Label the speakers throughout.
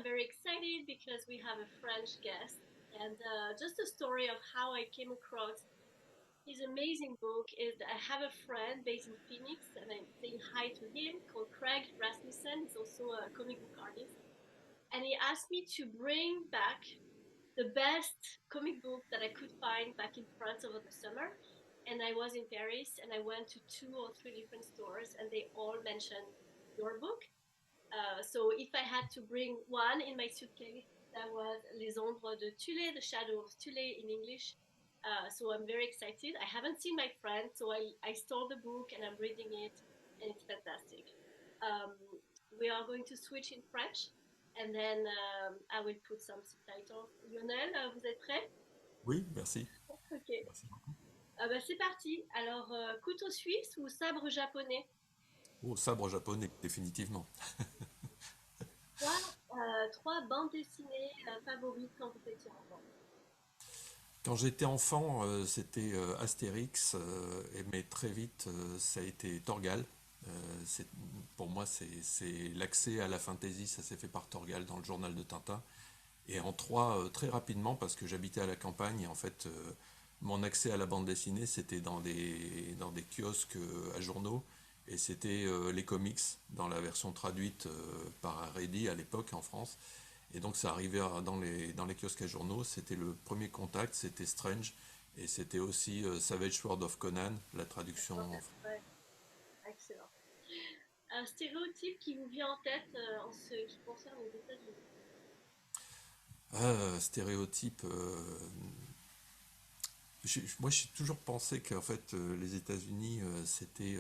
Speaker 1: very excited because we have a French guest. And just a story of how I came across his amazing book is that I have a friend based in Phoenix, and I'm saying hi to him, called Craig Rasmussen. He's also a comic book artist. And he asked me to bring back the best comic book that I could find back in France over the summer. And I was in Paris and I went to two or three different stores and they all mentioned your book. So if I had to bring one in my suitcase, that was Les Ombres de Thulé, The Shadow of Thulé in English. So I'm very excited. I haven't seen my friend, so I stole the book and I'm reading it, and it's fantastic. Um, we are going to switch in French, and then I will put some subtitles. Lionel, vous êtes prêt?
Speaker 2: Oui, merci.
Speaker 1: Ok.
Speaker 2: Merci.
Speaker 1: Bah, c'est parti. Alors, couteau suisse ou sabre japonais?
Speaker 2: Oh, sabre japonais, définitivement.
Speaker 1: Trois, trois bandes dessinées favorites quand vous étiez enfant.
Speaker 2: Quand j'étais enfant, c'était Astérix, mais très vite, ça a été Torgal. C'est- pour moi, c'est l'accès à la fantaisie, ça s'est fait par Torgal dans le journal de Tintin. Et en trois, très rapidement, parce que j'habitais à la campagne, et en fait, mon accès à la bande dessinée, c'était dans des kiosques à journaux, et c'était les comics, dans la version traduite par Reddy à l'époque en France. Et donc ça arrivait dans les kiosques à journaux, c'était le premier contact, c'était Strange, et c'était aussi Savage Sword of Conan, la traduction en français.
Speaker 1: Ouais, excellent. Un stéréotype qui vous vient en tête en ce qui concerne les États-Unis.
Speaker 2: Ah, stéréotype. Moi, j'ai toujours pensé qu'en fait, les États-Unis, c'était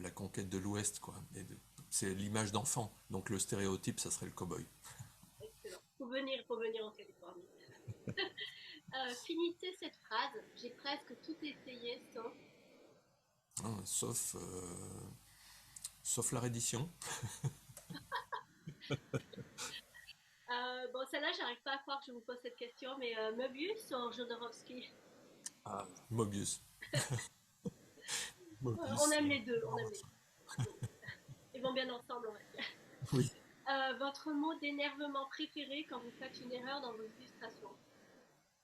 Speaker 2: la conquête de l'Ouest, quoi. C'est l'image d'enfant. Donc le stéréotype, ça serait le cow-boy.
Speaker 1: Excellent. Faut venir en Californie. Finissez cette phrase. J'ai presque tout essayé, sauf.
Speaker 2: Hein, sauf la reddition.
Speaker 1: Bon, celle-là, j'arrive pas à croire que je vous pose cette question, mais Möbius ou Jodorowsky?
Speaker 2: Ah, Mobius.
Speaker 1: On
Speaker 2: Mobius.
Speaker 1: aime les deux, on aime les deux. Ils vont bien ensemble, on va dire.
Speaker 2: Oui.
Speaker 1: Votre mot d'énervement préféré quand vous faites une erreur dans vos illustrations?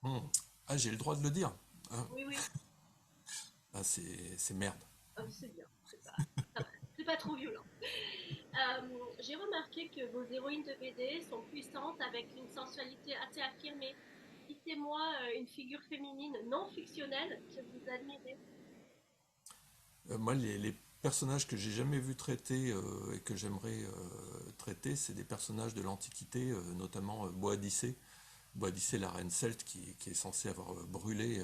Speaker 2: Hmm. Ah, j'ai le droit de le dire. Ah,
Speaker 1: Oui, oui.
Speaker 2: ah, c'est merde.
Speaker 1: C'est bien. Ça va. C'est pas trop violent. J'ai remarqué que vos héroïnes de BD sont puissantes avec une sensualité assez affirmée. Citez-moi une figure féminine non fictionnelle que vous admirez.
Speaker 2: Moi, les personnages que j'ai jamais vus traiter et que j'aimerais traiter, c'est des personnages de l'Antiquité, notamment Boadicée. Boadicée, la reine celte qui est censée avoir brûlé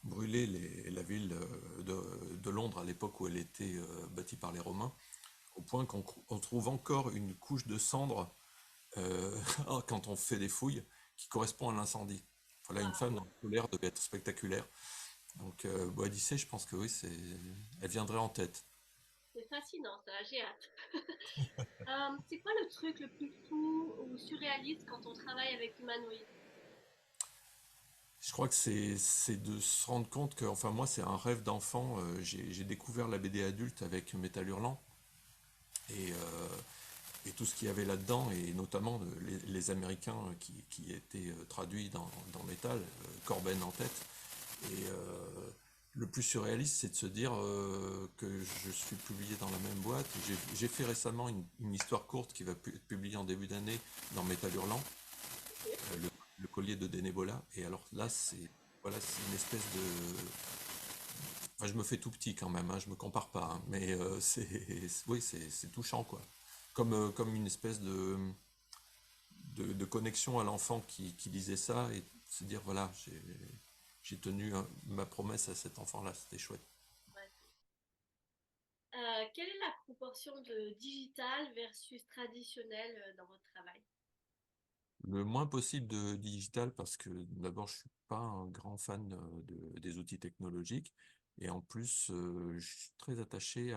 Speaker 2: la ville de Londres à l'époque où elle était bâtie par les Romains, au point qu'on trouve encore une couche de cendres quand on fait des fouilles qui correspond à l'incendie. Voilà, une femme dans la colère devait être spectaculaire. Donc Boadicée, je pense que oui, elle viendrait en tête.
Speaker 1: C'est fascinant, ça, j'ai hâte. C'est quoi le truc le plus fou ou surréaliste quand on travaille avec humanoïde?
Speaker 2: Je crois que c'est de se rendre compte que, enfin moi c'est un rêve d'enfant. J'ai découvert la BD adulte avec Métal Hurlant et tout ce qu'il y avait là-dedans et notamment les Américains qui étaient traduits dans Métal, Corben en tête. Et le plus surréaliste, c'est de se dire que je suis publié dans la même boîte. J'ai fait récemment une histoire courte qui va être publiée en début d'année dans Métal Hurlant,
Speaker 1: Ok.
Speaker 2: le collier de Denebola. Et alors là, c'est voilà, c'est une espèce de. Enfin, je me fais tout petit quand même, hein, je me compare pas, hein, mais oui, c'est touchant quoi. Comme une espèce de connexion à l'enfant qui lisait ça et se dire voilà, j'ai tenu ma promesse à cet enfant-là, c'était chouette.
Speaker 1: Ouais. Quelle est la proportion de digital versus traditionnel dans votre travail?
Speaker 2: Le moins possible de digital parce que d'abord je suis pas un grand fan des outils technologiques et en plus je suis très attaché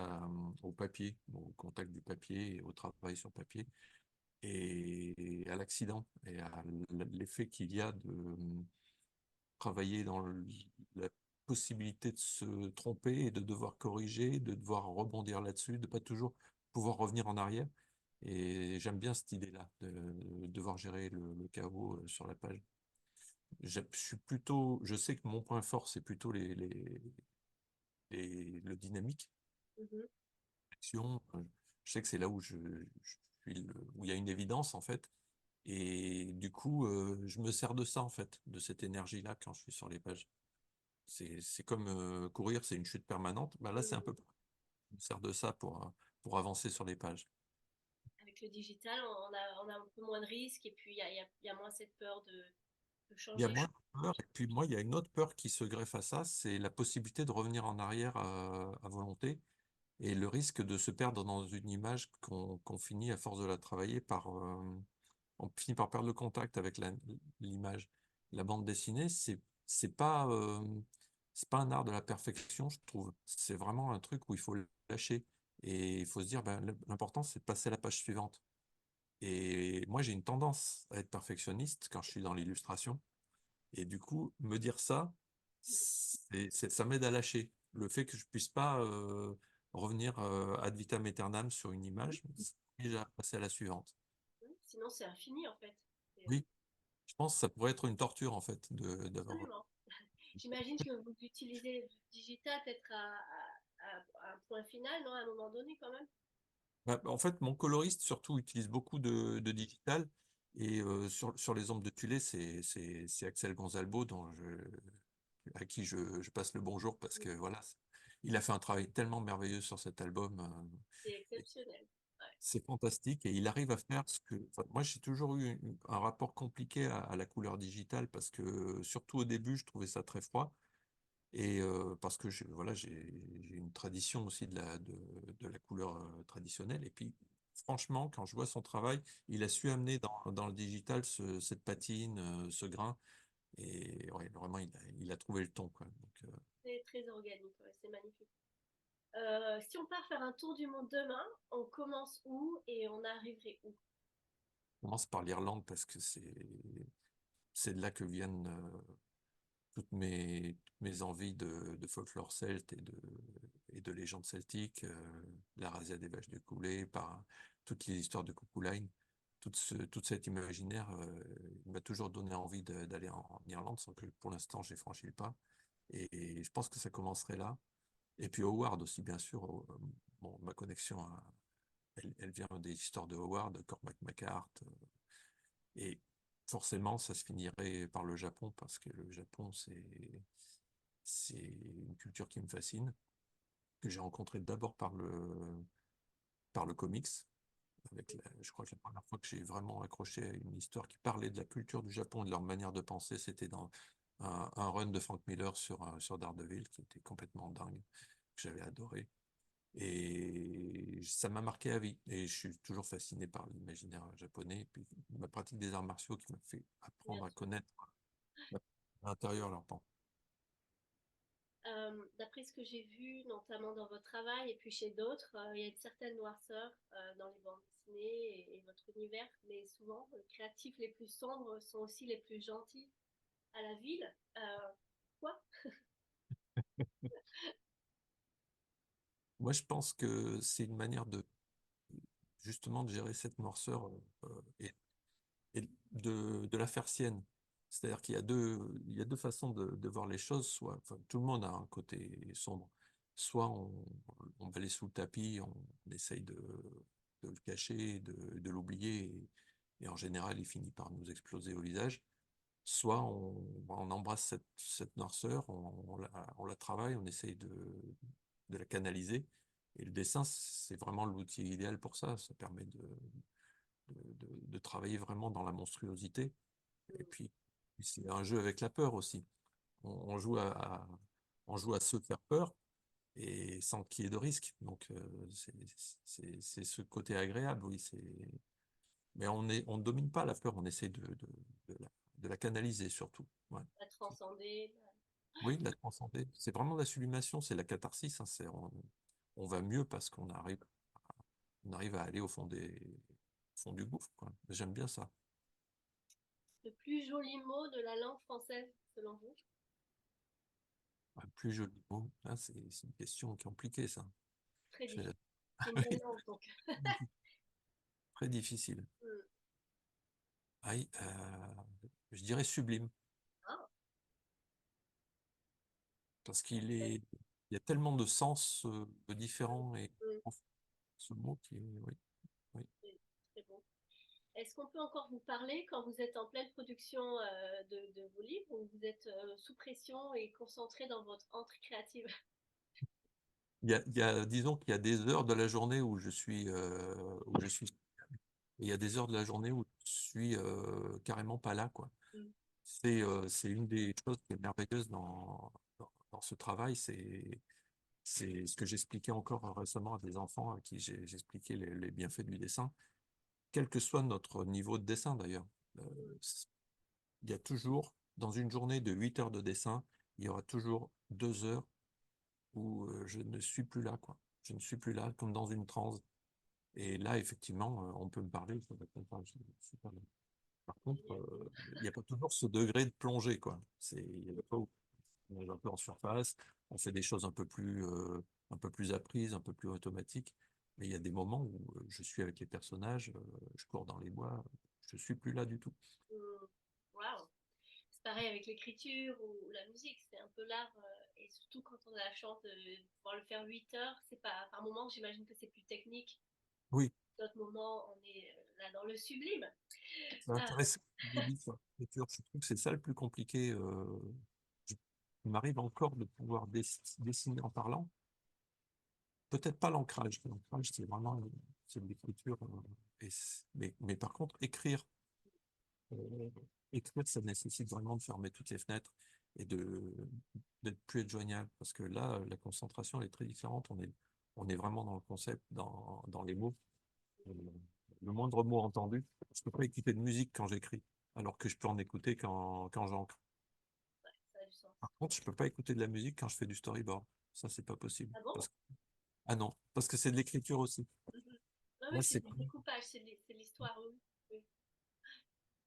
Speaker 2: au papier, au contact du papier et au travail sur papier et à l'accident et à l'effet qu'il y a de travailler dans la possibilité de se tromper et de devoir corriger, de devoir rebondir là-dessus, de pas toujours pouvoir revenir en arrière. Et j'aime bien cette idée-là, de devoir gérer le chaos sur la page. Je sais que mon point fort, c'est plutôt le dynamique,
Speaker 1: Mhm.
Speaker 2: l'action. Je sais que c'est là où où il y a une évidence, en fait. Et du coup, je me sers de ça, en fait, de cette énergie-là quand je suis sur les pages. C'est comme courir, c'est une chute permanente. Bah là, c'est un
Speaker 1: Mhm.
Speaker 2: peu, je me sers de ça pour avancer sur les pages.
Speaker 1: Avec le digital, on a un peu moins de risques et puis il y a moins cette peur de
Speaker 2: Il y a
Speaker 1: changer.
Speaker 2: moins de peur. Et puis moi, il y a une autre peur qui se greffe à ça, c'est la possibilité de revenir en arrière à volonté et le risque de se perdre dans une image qu'on finit, à force de la travailler, on finit par perdre le contact avec l'image. La bande dessinée, c'est pas, c'est pas un art de la perfection, je trouve. C'est vraiment un truc où il faut le lâcher. Et il faut se dire, ben, l'important, c'est de passer à la page suivante. Et moi, j'ai une tendance à être perfectionniste quand je suis dans l'illustration. Et du coup, me dire ça, ça m'aide à lâcher. Le fait que je puisse pas revenir ad vitam aeternam sur une image, c'est déjà passer à la suivante.
Speaker 1: Sinon, c'est infini en fait.
Speaker 2: Oui, je pense que ça pourrait être une torture en fait d'avoir.
Speaker 1: Absolument. J'imagine que vous utilisez le digital peut-être à un point final, non, à un moment donné quand même.
Speaker 2: En fait, mon coloriste surtout utilise beaucoup de digital et sur les ombres de Tulé, c'est Axel Gonzalbo à qui je passe le bonjour parce que voilà, il a fait un travail tellement merveilleux sur cet album.
Speaker 1: C'est exceptionnel. Ouais,
Speaker 2: C'est fantastique et il arrive à faire ce que. Enfin, moi, j'ai toujours eu un rapport compliqué à la couleur digitale parce que, surtout au début, je trouvais ça très froid et parce que voilà, j'ai une tradition aussi de la couleur traditionnelle. Et puis, franchement, quand je vois son travail, il a su amener dans le digital cette patine, ce grain et ouais, vraiment, il a trouvé le ton, quoi. Donc,
Speaker 1: c'est très organique, ouais, c'est magnifique. Si on part faire un tour du monde demain, on commence où et on arriverait où?
Speaker 2: on commence par l'Irlande parce que c'est de là que viennent toutes mes envies de folklore celte et de légendes celtiques, la razzia des vaches de coulée, par toutes les histoires de Cuchulainn, tout cet imaginaire il m'a toujours donné envie d'aller en Irlande, sans que pour l'instant j'ai franchi le pas. Et je pense que ça commencerait là. Et puis Howard aussi, bien sûr. Bon, ma connexion, elle vient des histoires de Howard, Cormac McCart, et forcément, ça se finirait par le Japon, parce que le Japon, c'est une culture qui me fascine, que j'ai rencontrée d'abord par le comics. Je crois que la première fois que j'ai vraiment accroché à une histoire qui parlait de la culture du Japon et de leur manière de penser, c'était dans un run de Frank Miller sur Daredevil, qui était complètement dingue, que j'avais adoré. Et ça m'a marqué à vie. Et je suis toujours fasciné par l'imaginaire japonais. Et puis ma pratique des arts martiaux qui m'a fait
Speaker 1: Bien
Speaker 2: apprendre à
Speaker 1: sûr.
Speaker 2: connaître à l'intérieur leur pan.
Speaker 1: D'après ce que j'ai vu, notamment dans votre travail et puis chez d'autres, il y a une certaine noirceur dans les bandes dessinées et votre univers, mais souvent, les créatifs les plus sombres sont aussi les plus gentils à la ville. Quoi?
Speaker 2: Moi, je pense que c'est une manière justement de gérer cette noirceur et de la faire sienne. C'est-à-dire qu'il y a il y a deux façons de voir les choses. Soit, enfin, tout le monde a un côté sombre. Soit on va aller sous le tapis, on essaye de le cacher, de l'oublier, et en général, il finit par nous exploser au visage. Soit on embrasse cette noirceur, on la travaille, on essaye de la canaliser. Et le dessin, c'est vraiment l'outil idéal pour ça. Ça permet de travailler vraiment dans la monstruosité. Et puis, c'est un jeu avec la peur aussi. On joue on joue à se faire peur et sans qu'il y ait de risque. Donc, c'est ce côté agréable, oui. Mais on ne domine pas la peur, on essaie de la canaliser surtout. Ouais.
Speaker 1: À transcender.
Speaker 2: Oui, de la transcender. C'est vraiment la sublimation, c'est la catharsis, hein. On va mieux parce on arrive à aller au fond du gouffre, quoi. J'aime bien ça.
Speaker 1: Le plus joli mot de la langue française, selon vous?
Speaker 2: Un plus joli mot. Ah, c'est une question compliquée, ça.
Speaker 1: Très
Speaker 2: Je-
Speaker 1: difficile. C'est une belle langue, donc.
Speaker 2: très difficile.
Speaker 1: Mm.
Speaker 2: Aïe, je dirais sublime,
Speaker 1: Ah,
Speaker 2: parce il y a tellement de sens différents et
Speaker 1: mm,
Speaker 2: ce mot qui est, oui, oui.
Speaker 1: c'est très bon. Est-ce qu'on peut encore vous parler quand vous êtes en pleine production de vos livres ou vous êtes sous pression et concentré dans votre entrée créative?
Speaker 2: Disons qu'il y a des heures de la journée où je suis, et il y a des heures de la journée où je suis carrément pas là, quoi.
Speaker 1: Mm.
Speaker 2: C'est une des choses qui est merveilleuse dans ce travail, c'est ce que j'expliquais encore récemment à des enfants à qui j'expliquais les bienfaits du dessin, quel que soit notre niveau de dessin d'ailleurs. Euh, il y a toujours, dans une journée de 8 heures de dessin, il y aura toujours 2 heures où je ne suis plus là, quoi. Je ne suis plus là, comme dans une transe. Et là, effectivement, on peut me parler, je réponds pas, je suis pas là. Par contre,
Speaker 1: Génial.
Speaker 2: il n'y a pas toujours ce degré de plongée, quoi. Il y a des fois où on est un peu en surface, on fait des choses un peu plus apprises, un peu plus automatiques. Mais il y a des moments où je suis avec les personnages, je cours dans les bois, je suis plus là du tout.
Speaker 1: Mm. Waouh! C'est pareil avec l'écriture ou la musique, c'est un peu l'art. Et surtout quand on a la chance de pouvoir le faire 8 heures, c'est pas par moment, j'imagine que c'est plus technique.
Speaker 2: Oui,
Speaker 1: D'autres moments, on est là dans le sublime.
Speaker 2: c'est
Speaker 1: Ah,
Speaker 2: intéressant ce que vous dites sur l'écriture. Je trouve que c'est ça le plus compliqué. Je- il m'arrive encore de pouvoir dessiner en parlant. Peut-être pas l'ancrage. L'ancrage, c'est vraiment c'est de l'écriture. Mais par contre, euh, écrire, ça nécessite vraiment de fermer toutes les fenêtres et d'être plus être joignable. Parce que là, la concentration elle est très différente. On est vraiment dans le concept, dans les mots. Euh, Le moindre mot entendu, je peux pas écouter de musique quand j'écris, alors que je peux en écouter quand j'encre.
Speaker 1: ça a du sens.
Speaker 2: Par contre, je peux pas écouter de la musique quand je fais du storyboard. Ça, c'est pas possible.
Speaker 1: Ah bon?
Speaker 2: Ah non, parce que c'est de l'écriture aussi.
Speaker 1: Mhm. Non, mais
Speaker 2: Là,
Speaker 1: c'est du découpage, c'est l'histoire, oui. Oui.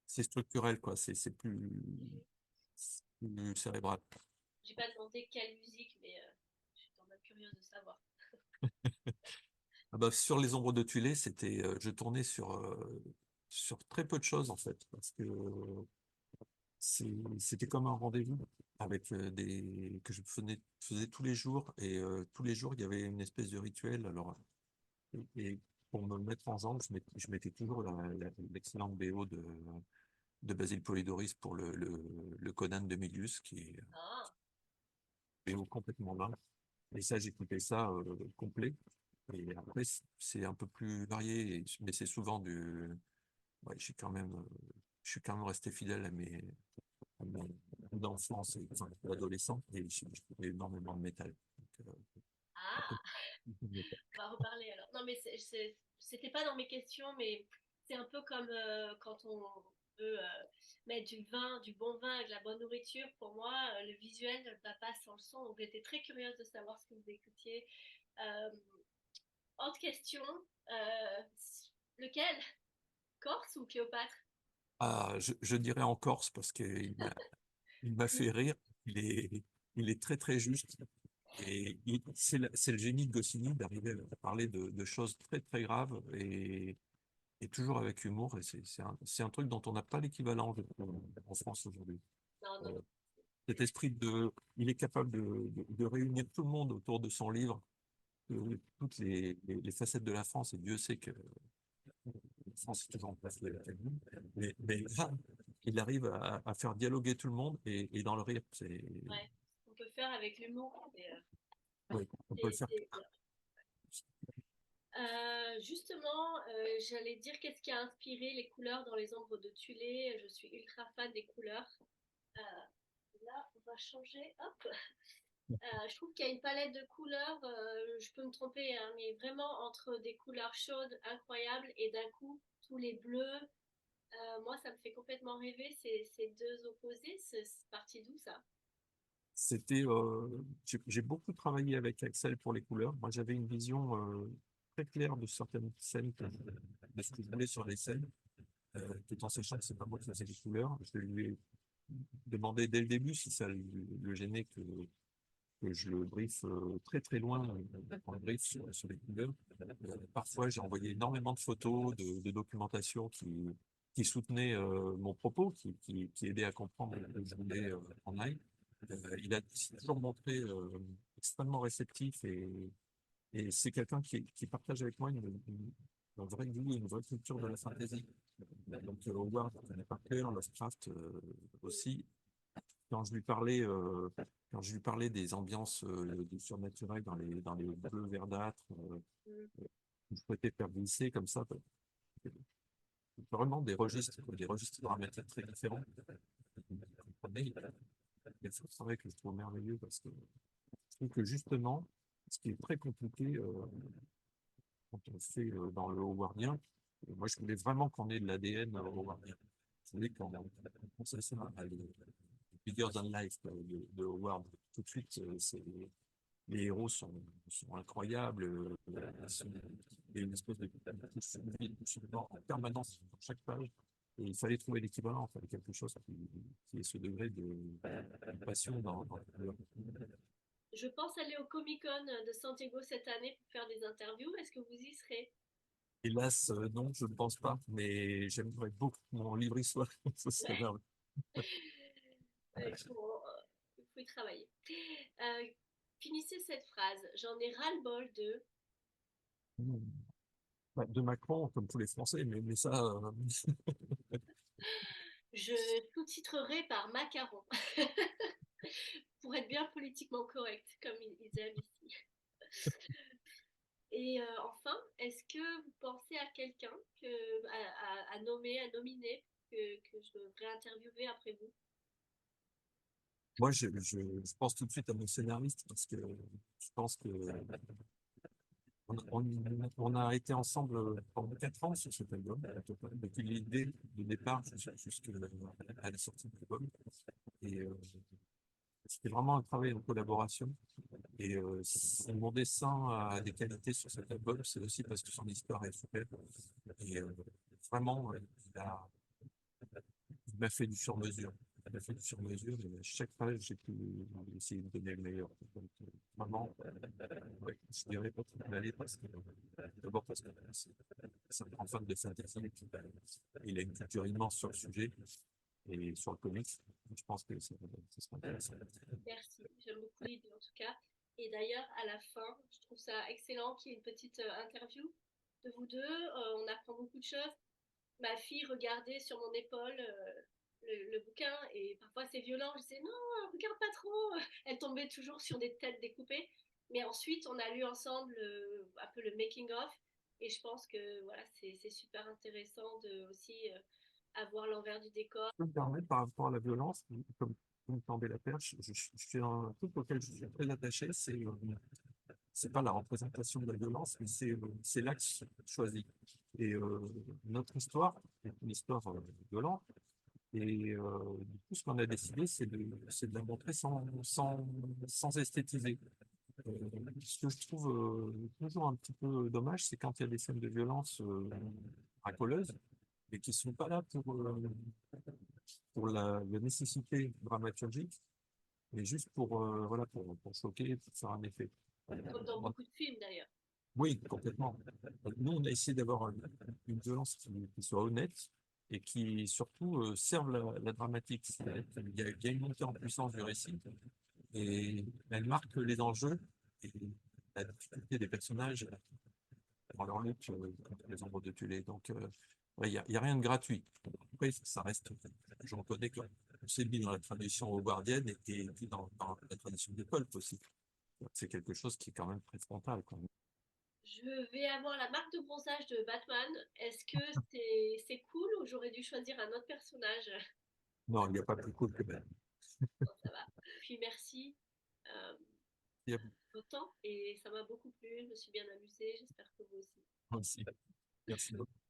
Speaker 2: c'est structurel, quoi.
Speaker 1: Mhm.
Speaker 2: C'est plus cérébral.
Speaker 1: J'ai pas demandé quelle musique, mais je suis quand même curieuse de savoir.
Speaker 2: Ah bah, sur Les Ombres de Tulé, je tournais sur très peu de choses, en fait, parce que c'était comme un rendez-vous avec que faisais tous les jours, et tous les jours, il y avait une espèce de rituel. Alors, et pour me mettre en jambe, je mettais toujours l'excellente BO de Basile Polidoris pour le Conan de Milius, qui est
Speaker 1: Ah,
Speaker 2: BO complètement dingue. Et ça, j'écoutais ça complet. Et après, c'est un peu plus varié, mais c'est souvent ouais, je suis quand même resté fidèle à mes d'enfance et enfin, d'adolescent, et j'écoutais énormément de métal. Donc, un peu
Speaker 1: ah,
Speaker 2: de métal.
Speaker 1: on va reparler alors. Non, mais c'était pas dans mes questions, mais c'est un peu comme quand on veut mettre du vin, du bon vin et de la bonne nourriture. Pour moi, le visuel ne va pas sans le son. Donc, j'étais très curieuse de savoir ce que vous écoutiez. Euh, Autre question, euh, lequel? Corse ou Cléopâtre?
Speaker 2: Ah, je dirais en Corse parce il m'a fait rire. Il est, il est très très juste. Et c'est le génie de Goscinny d'arriver à parler de choses très très graves et toujours avec humour. Et c'est un truc dont on n'a pas l'équivalent, je trouve, en France aujourd'hui.
Speaker 1: Non, non,
Speaker 2: Euh,
Speaker 1: non.
Speaker 2: Cet esprit il est capable de réunir tout le monde autour de son livre, toutes les facettes de la France. Et Dieu sait que la France est toujours en place de la famille. Mais là, il arrive à faire dialoguer tout le monde et dans le rire.
Speaker 1: Ouais, on peut le faire avec l'humour.
Speaker 2: Oui, on peut le faire.
Speaker 1: C'est bien. Justement, j'allais dire qu'est-ce qui a inspiré les couleurs dans les ombres de Tulé. Je suis ultra fan des couleurs. Euh, Là, on va changer. Hop. Je trouve qu'il y a une palette de couleurs. Je peux me tromper, hein, mais vraiment entre des couleurs chaudes, incroyables, et d'un coup, tous les bleus. Moi, ça me fait complètement rêver ces deux opposés. C'est parti d'où ça?
Speaker 2: J'ai beaucoup travaillé avec Axel pour les couleurs. Moi, j'avais une vision très claire de certaines scènes, de ce que je voulais sur les scènes, tout en sachant que c'est pas moi qui faisais les couleurs. Je lui ai demandé dès le début si ça le gênait que je le briefe très très loin, on le briefe sur les couleurs. Parfois, j'ai envoyé énormément de photos, de documentation qui soutenaient mon propos, qui aidaient à comprendre que je voulais en aille. Il s'est toujours montré extrêmement réceptif et c'est quelqu'un qui partage avec moi une vraie goût, une vraie culture de la fantasy. Donc, Howard, je connais par cœur, Lovecraft aussi. Quand je lui parlais, quand je lui parlais des ambiances du surnaturel dans les bleus verdâtres,
Speaker 1: Mm.
Speaker 2: je souhaitais faire glisser comme ça, vraiment des registres dramatiques très différents. Vous comprenez, il y a ce travail que je trouve merveilleux parce que je trouve que justement, ce qui est très compliqué quand on fait dans le howardien, moi je voulais vraiment qu'on ait de l'ADN howardien. Je voulais qu'on pense à ça, à Bigger Than Life de Howard. Tout de suite, les héros sont incroyables. Il y a une espèce de en permanence dans chaque page. Et il fallait trouver l'équivalent, il fallait quelque chose qui ait ce degré de passion dans le.
Speaker 1: Je pense aller au Comic-Con de Santiago cette année pour faire des interviews. Est-ce que vous y serez?
Speaker 2: Hélas, non, je ne pense pas, mais j'aimerais beaucoup que mon livre y soit. Ce serait merveilleux.
Speaker 1: Il faut y travailler. Euh, Finissez cette phrase. J'en ai ras-le-bol de.
Speaker 2: Bah, de Macron, comme tous les Français, mais ça,
Speaker 1: Je sous-titrerai par macaron pour être bien politiquement correct, comme ils aiment ici. Et enfin, est-ce que vous pensez à quelqu'un à nommer, à nominer, que je devrais interviewer après vous?
Speaker 2: moi, je pense tout de suite à mon scénariste parce que je pense que on a été ensemble pendant 4 ans sur cet album, depuis l'idée de départ jusqu'à la sortie de l'album. Et c'était vraiment un travail en collaboration. Et si mon dessin a des qualités sur cet album, c'est aussi parce que son histoire est super. Et vraiment, il m'a fait du sur-mesure. Il m'a fait du sur-mesure. Et à chaque page, j'ai pu essayer de donner le meilleur. Donc, vraiment, ouais, je dirais pas trop d'aller parce que, d'abord parce que c'est un fan de fantasy. Il a une culture immense sur le sujet et sur le comics. Je pense que ça serait intéressant.
Speaker 1: Merci, j'aime beaucoup l'idée en tout cas. Et d'ailleurs, à la fin, je trouve ça excellent qu'il y ait une petite interview de vous deux. On apprend beaucoup de choses. Ma fille regardait sur mon épaule le bouquin et parfois c'est violent. Je disais non, regarde pas trop. Elle tombait toujours sur des têtes découpées. Mais ensuite, on a lu ensemble un peu le making of et je pense que voilà, c'est super intéressant de aussi avoir l'envers du décor.
Speaker 2: Je peux me permettre, par rapport à la violence, comme vous me tendez la perche, je suis un truc auquel je suis très attaché, c'est pas la représentation de la violence, mais c'est l'axe choisi. Et notre histoire est une histoire violente. Et du coup, ce qu'on a décidé, c'est de la montrer sans esthétiser. Euh, Ce que je trouve toujours un petit peu dommage, c'est quand il y a des scènes de violence racoleuses, mais qui ne sont pas là pour la nécessité dramaturgique, mais juste pour, voilà, pour choquer, pour faire un effet.
Speaker 1: Comme dans beaucoup de films d'ailleurs.
Speaker 2: Oui, complètement. Nous, on a essayé d'avoir une violence qui soit honnête et qui surtout serve la dramatique. Il y a une montée en puissance du récit et elle marque les enjeux et la difficulté des personnages dans leur lutte contre les ombres de Tulé. Donc, ouais, il y a rien de gratuit. Après, ça reste, je reconnais qu'on s'est mis dans la tradition howardienne et puis dans la tradition des pulps aussi. C'est quelque chose qui est quand même très frontal, quoi.
Speaker 1: Je vais avoir la marque de bronzage de Batman. Est-ce que c'est cool ou j'aurais dû choisir un autre personnage?
Speaker 2: Non, il n'y a pas plus cool que Ben.
Speaker 1: Bon, ça va. Puis merci euh,
Speaker 2: Il y
Speaker 1: pour votre temps et ça m'a beaucoup plu. Je me suis bien amusée. J'espère que vous aussi.
Speaker 2: a aussi. Merci beaucoup.